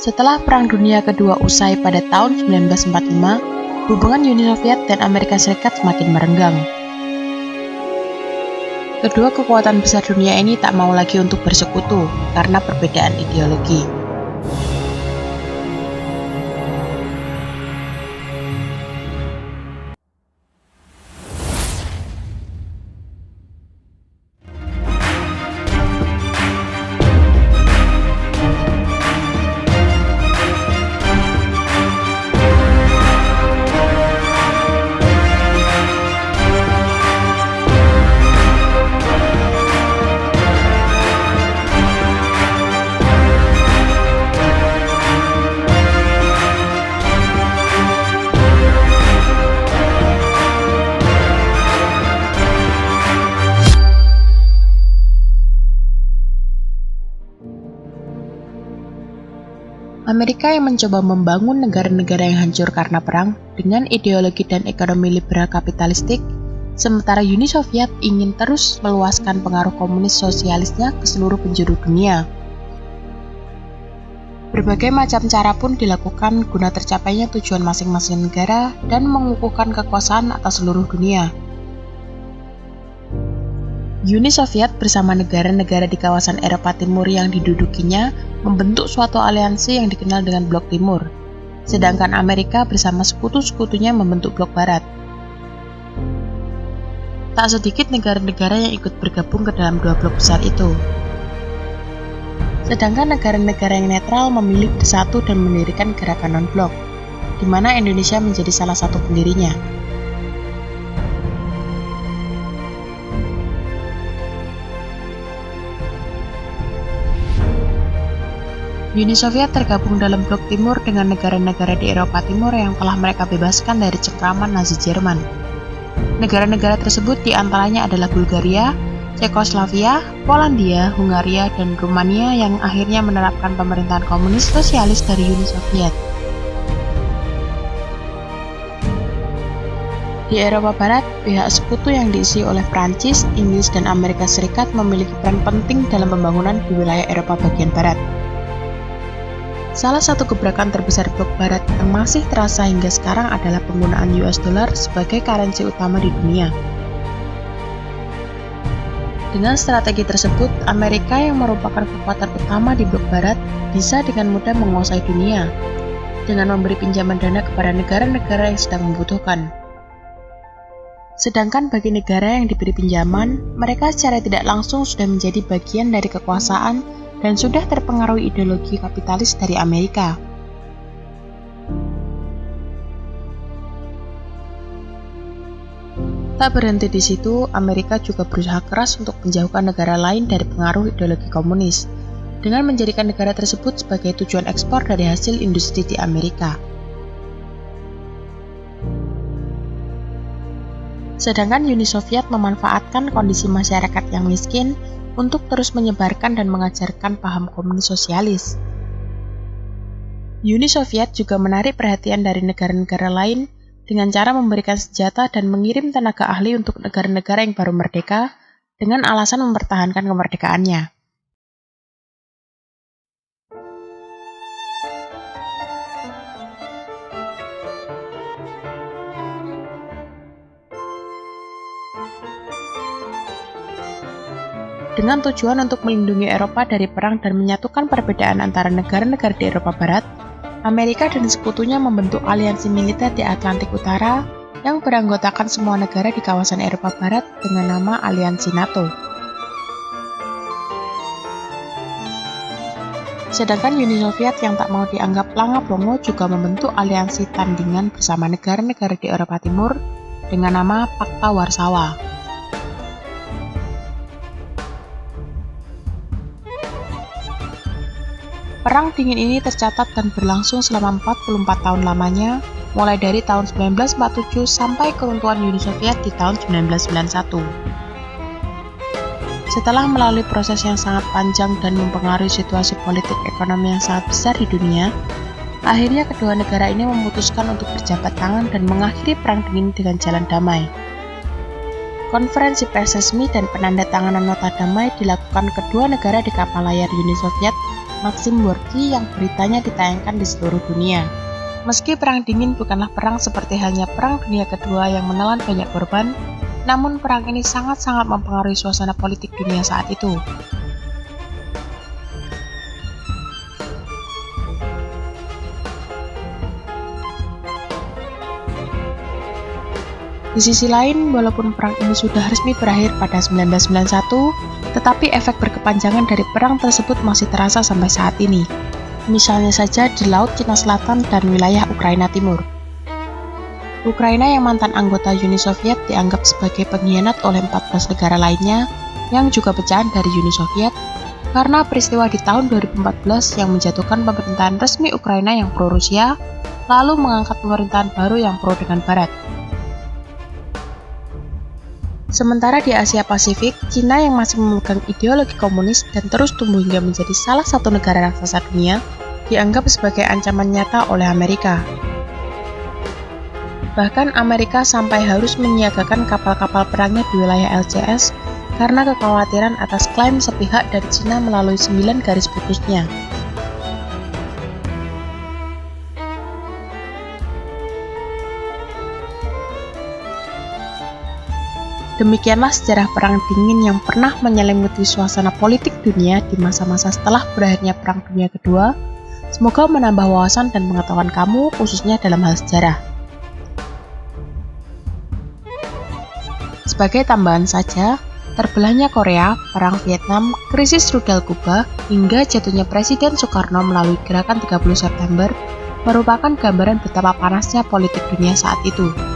Setelah Perang Dunia Kedua usai pada tahun 1945, hubungan Uni Soviet dan Amerika Serikat semakin merenggang. Kedua kekuatan besar dunia ini tak mau lagi untuk bersekutu karena perbedaan ideologi. Amerika yang mencoba membangun negara-negara yang hancur karena perang dengan ideologi dan ekonomi liberal kapitalistik, sementara Uni Soviet ingin terus meluaskan pengaruh komunis sosialisnya ke seluruh penjuru dunia. Berbagai macam cara pun dilakukan guna tercapainya tujuan masing-masing negara dan mengukuhkan kekuasaan atas seluruh dunia. Uni Soviet bersama negara-negara di kawasan Eropa Timur yang didudukinya membentuk suatu aliansi yang dikenal dengan Blok Timur, sedangkan Amerika bersama sekutu-sekutunya membentuk Blok Barat. Tak sedikit negara-negara yang ikut bergabung ke dalam dua blok besar itu. Sedangkan negara-negara yang netral memilih bersatu dan mendirikan gerakan non-blok, di mana Indonesia menjadi salah satu pendirinya. Uni Soviet tergabung dalam Blok Timur dengan negara-negara di Eropa Timur yang telah mereka bebaskan dari cengkraman Nazi Jerman. Negara-negara tersebut diantaranya adalah Bulgaria, Cekoslovakia, Polandia, Hungaria, dan Rumania yang akhirnya menerapkan pemerintahan komunis sosialis dari Uni Soviet. Di Eropa Barat, pihak sekutu yang diisi oleh Prancis, Inggris, dan Amerika Serikat memiliki peran penting dalam pembangunan di wilayah Eropa bagian Barat. Salah satu gebrakan terbesar Blok Barat yang masih terasa hingga sekarang adalah penggunaan US dollar sebagai karensi utama di dunia. Dengan strategi tersebut, Amerika yang merupakan kekuatan utama di Blok Barat bisa dengan mudah menguasai dunia dengan memberi pinjaman dana kepada negara-negara yang sedang membutuhkan. Sedangkan bagi negara yang diberi pinjaman, mereka secara tidak langsung sudah menjadi bagian dari kekuasaan dan sudah terpengaruh ideologi kapitalis dari Amerika. Tak berhenti di situ, Amerika juga berusaha keras untuk menjauhkan negara lain dari pengaruh ideologi komunis, dengan menjadikan negara tersebut sebagai tujuan ekspor dari hasil industri di Amerika. Sedangkan Uni Soviet memanfaatkan kondisi masyarakat yang miskin untuk terus menyebarkan dan mengajarkan paham komunis sosialis. Uni Soviet juga menarik perhatian dari negara-negara lain dengan cara memberikan senjata dan mengirim tenaga ahli untuk negara-negara yang baru merdeka dengan alasan mempertahankan kemerdekaannya. Dengan tujuan untuk melindungi Eropa dari perang dan menyatukan perbedaan antara negara-negara di Eropa Barat, Amerika dan sekutunya membentuk aliansi militer di Atlantik Utara yang beranggotakan semua negara di kawasan Eropa Barat dengan nama Aliansi NATO. Sedangkan Uni Soviet yang tak mau dianggap langa-plongo juga membentuk aliansi tandingan bersama negara-negara di Eropa Timur dengan nama Pakta Warsawa. Perang dingin ini tercatat dan berlangsung selama 44 tahun lamanya, mulai dari tahun 1947 sampai keruntuhan Uni Soviet di tahun 1991. Setelah melalui proses yang sangat panjang dan mempengaruhi situasi politik ekonomi yang sangat besar di dunia, akhirnya kedua negara ini memutuskan untuk berjabat tangan dan mengakhiri perang dingin dengan jalan damai. konferensi pers resmi dan penandatanganan nota damai dilakukan kedua negara di kapal layar Uni Soviet, Maxim Gorky, yang beritanya ditayangkan di seluruh dunia. Meski Perang Dingin bukanlah perang seperti halnya Perang Dunia Kedua yang menelan banyak korban, namun perang ini sangat-sangat mempengaruhi suasana politik dunia saat itu. Di sisi lain, walaupun perang ini sudah resmi berakhir pada 1991, tetapi efek berkepanjangan dari perang tersebut masih terasa sampai saat ini. Misalnya saja di Laut Cina Selatan dan wilayah Ukraina Timur. Ukraina yang mantan anggota Uni Soviet dianggap sebagai pengkhianat oleh 14 negara lainnya yang juga pecahan dari Uni Soviet karena peristiwa di tahun 2014 yang menjatuhkan pemerintahan resmi Ukraina yang pro-Rusia, lalu mengangkat pemerintahan baru yang pro dengan Barat. Sementara di Asia Pasifik, Cina yang masih memegang ideologi komunis dan terus tumbuh hingga menjadi salah satu negara raksasa dunia, dianggap sebagai ancaman nyata oleh Amerika. Bahkan Amerika sampai harus menyiagakan kapal-kapal perangnya di wilayah LCS karena kekhawatiran atas klaim sepihak dari Cina melalui 9 garis putusnya. Demikianlah sejarah Perang Dingin yang pernah menyelimuti suasana politik dunia di masa-masa setelah berakhirnya Perang Dunia Kedua. Semoga menambah wawasan dan pengetahuan kamu, khususnya dalam hal sejarah. Sebagai tambahan saja, terbelahnya Korea, Perang Vietnam, krisis rudal Kuba, hingga jatuhnya Presiden Soekarno melalui Gerakan 30 September merupakan gambaran betapa panasnya politik dunia saat itu.